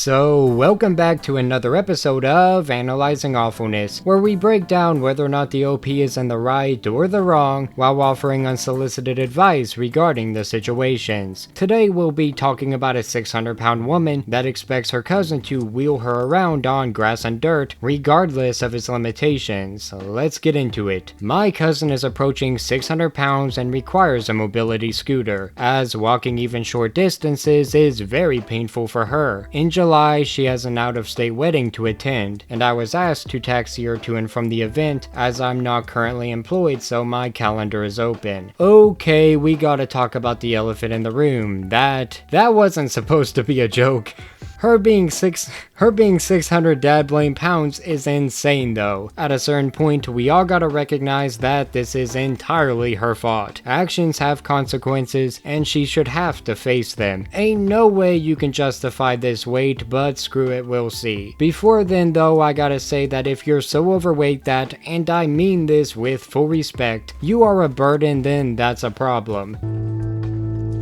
So, welcome back to another episode of Analyzing Awfulness, where we break down whether or not the OP is in the right or the wrong, while offering unsolicited advice regarding the situations. Today we'll be talking about a 600-pound woman that expects her cousin to wheel her around on grass and dirt, regardless of his limitations. Let's get into it. My cousin is approaching 600 pounds and requires a mobility scooter, as walking even short distances is very painful for her. In July, she has an out-of-state wedding to attend, and I was asked to taxi her to and from the event as I'm not currently employed, so my calendar is open. Okay, we gotta talk about the elephant in the room. That wasn't supposed to be a joke. Her being 600 dad blame pounds is insane though. At a certain point, we all gotta recognize that this is entirely her fault. Actions have consequences, and she should have to face them. Ain't no way you can justify this weight, but screw it, we'll see. Before then though, I gotta say that if you're so overweight that, and I mean this with full respect, you are a burden, then that's a problem.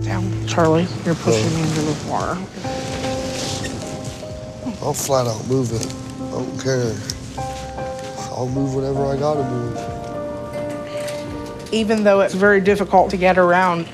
Down, Charlie, you're pushing me into the water. I'll flat out move it. I don't care. I'll move whatever I gotta move. Even though it's very difficult to get around,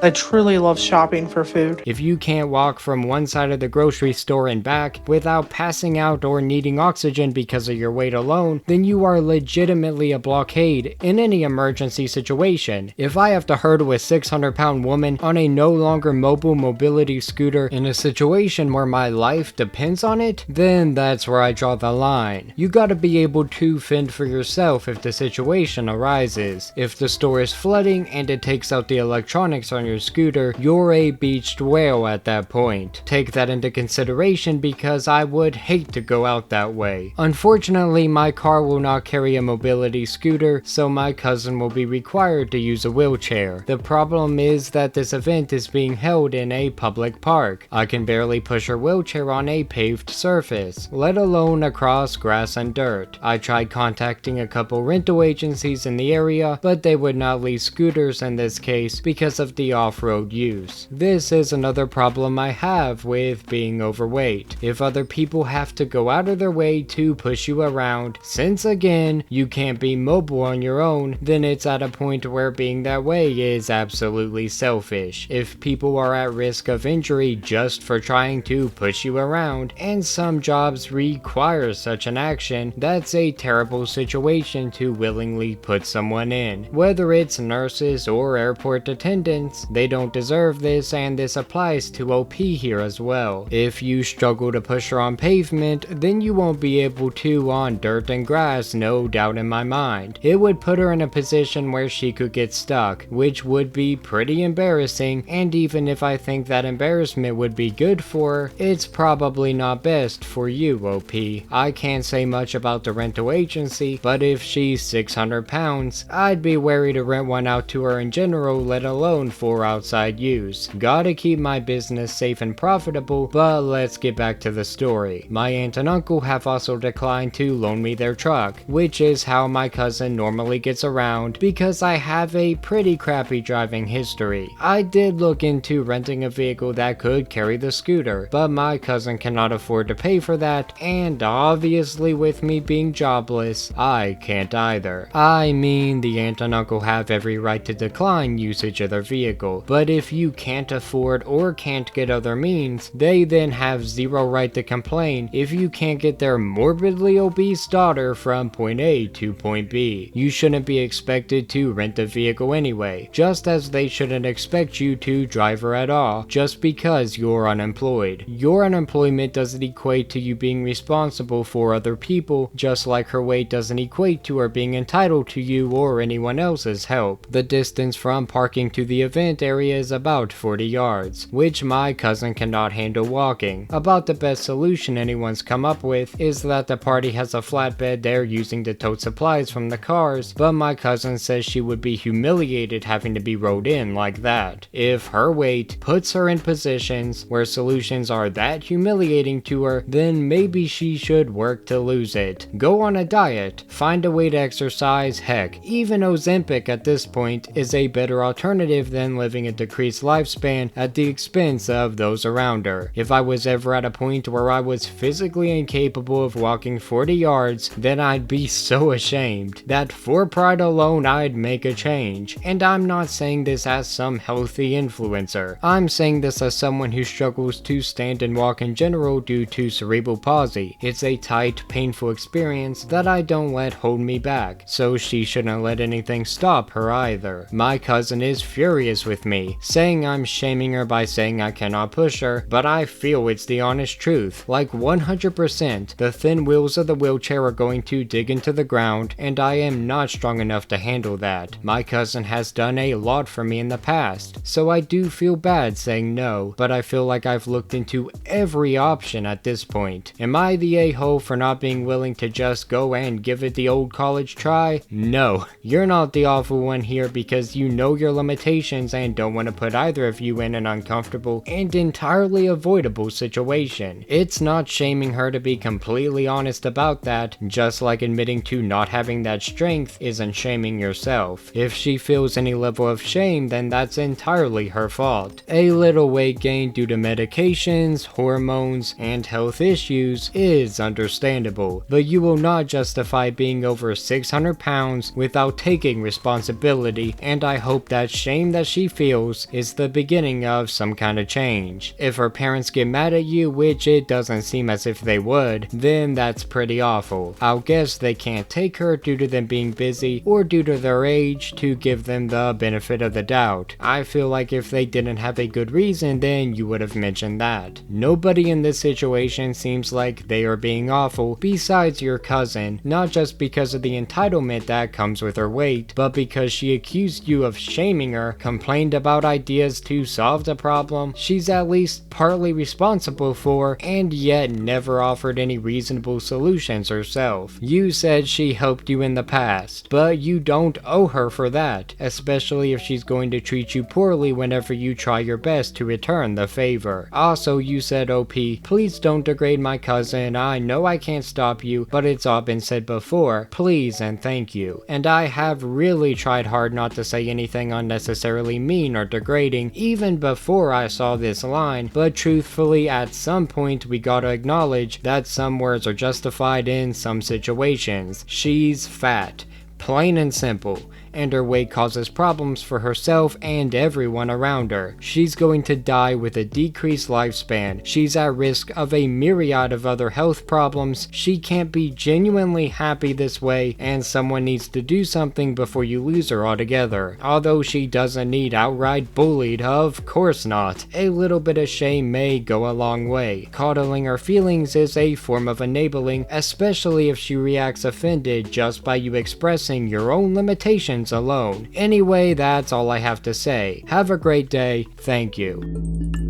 I truly love shopping for food. If you can't walk from one side of the grocery store and back without passing out or needing oxygen because of your weight alone, then you are legitimately a blockade in any emergency situation. If I have to hurdle a 600-pound woman on a no longer mobile mobility scooter in a situation where my life depends on it, then that's where I draw the line. You gotta be able to fend for yourself if the situation arises. If the store is flooding and it takes out the electronics on your scooter, you're a beached whale at that point. Take that into consideration because I would hate to go out that way. Unfortunately, my car will not carry a mobility scooter, so my cousin will be required to use a wheelchair. The problem is that this event is being held in a public park. I can barely push her wheelchair on a paved surface, let alone across grass and dirt. I tried contacting a couple rental agencies in the area, but they would not lease scooters in this case because of the off-road use. This is another problem I have with being overweight. If other people have to go out of their way to push you around, since again, you can't be mobile on your own, then it's at a point where being that way is absolutely selfish. If people are at risk of injury just for trying to push you around, and some jobs require such an action, that's a terrible situation to willingly put someone in. Whether it's nurses or airport attendants, they don't deserve this, and this applies to OP here as well. If you struggle to push her on pavement, then you won't be able to on dirt and grass, no doubt in my mind. It would put her in a position where she could get stuck, which would be pretty embarrassing, and even if I think that embarrassment would be good for her, it's probably not best for you, OP. I can't say much about the rental agency, but if she's 600 pounds, I'd be wary to rent one out to her in general, let alone for outside use. Gotta keep my business safe and profitable, but let's get back to the story. My aunt and uncle have also declined to loan me their truck, which is how my cousin normally gets around because I have a pretty crappy driving history. I did look into renting a vehicle that could carry the scooter, but my cousin cannot afford to pay for that, and obviously with me being jobless, I can't either. I mean, the aunt and uncle have every right to decline usage of their vehicle, but if you can't afford or can't get other means, they then have zero right to complain if you can't get their morbidly obese daughter from point A to point B. You shouldn't be expected to rent a vehicle anyway, just as they shouldn't expect you to drive her at all just because you're unemployed. Your unemployment doesn't equate to you being responsible for other people, just like her weight doesn't equate to her being entitled to you or anyone else's help. The distance from parking to the event area is about 40 yards, which my cousin cannot handle walking. About the best solution anyone's come up with is that the party has a flatbed they're using to tote supplies from the cars, but my cousin says she would be humiliated having to be rode in like that. If her weight puts her in positions where solutions are that humiliating to her, then maybe she should work to lose it. Go on a diet, find a way to exercise, heck, even Ozempic at this point is a better alternative than living a decreased lifespan at the expense of those around her. If I was ever at a point where I was physically incapable of walking 40 yards, then I'd be so ashamed that for pride alone I'd make a change. And I'm not saying this as some healthy influencer. I'm saying this as someone who struggles to stand and walk in general due to cerebral palsy. It's a tight, painful experience that I don't let hold me back, so she shouldn't let anything stop her either. My cousin is furious with me, saying I'm shaming her by saying I cannot push her, but I feel it's the honest truth. Like 100%, the thin wheels of the wheelchair are going to dig into the ground, and I am not strong enough to handle that. My cousin has done a lot for me in the past, so I do feel bad saying no, but I feel like I've looked into every option at this point. Am I the a-hole for not being willing to just go and give it the old college try? No, you're not the awful one here because you know your limitations and don't want to put either of you in an uncomfortable and entirely avoidable situation. It's not shaming her to be completely honest about that, just like admitting to not having that strength isn't shaming yourself. If she feels any level of shame, then that's entirely her fault. A little weight gain due to medications, hormones, and health issues is understandable, but you will not justify being over 600 pounds without taking responsibility, and I hope that shame that she feels is the beginning of some kind of change. If her parents get mad at you, which it doesn't seem as if they would, then that's pretty awful. I'll guess they can't take her due to them being busy or due to their age to give them the benefit of the doubt. I feel like if they didn't have a good reason, then you would have mentioned that. Nobody in this situation seems like they are being awful besides your cousin, not just because of the entitlement that comes with her weight, but because she accused you of shaming her, complained about ideas to solve the problem she's at least partly responsible for, and yet never offered any reasonable solutions herself. You said she helped you in the past, but you don't owe her for that, especially if she's going to treat you poorly whenever you try your best to return the favor. Also, you said, OP, please don't degrade my cousin. I know I can't stop you, but it's all been said before. Please and thank you. And I have really tried hard not to say anything unnecessarily mean or degrading, even before I saw this line, but truthfully, at some point we gotta acknowledge that some words are justified in some situations. She's fat. Plain and simple. And her weight causes problems for herself and everyone around her. She's going to die with a decreased lifespan. She's at risk of a myriad of other health problems. She can't be genuinely happy this way, and someone needs to do something before you lose her altogether. Although she doesn't need outright bullied, of course not. A little bit of shame may go a long way. Coddling her feelings is a form of enabling, especially if she reacts offended just by you expressing your own limitations alone. Anyway, that's all I have to say. Have a great day. Thank you.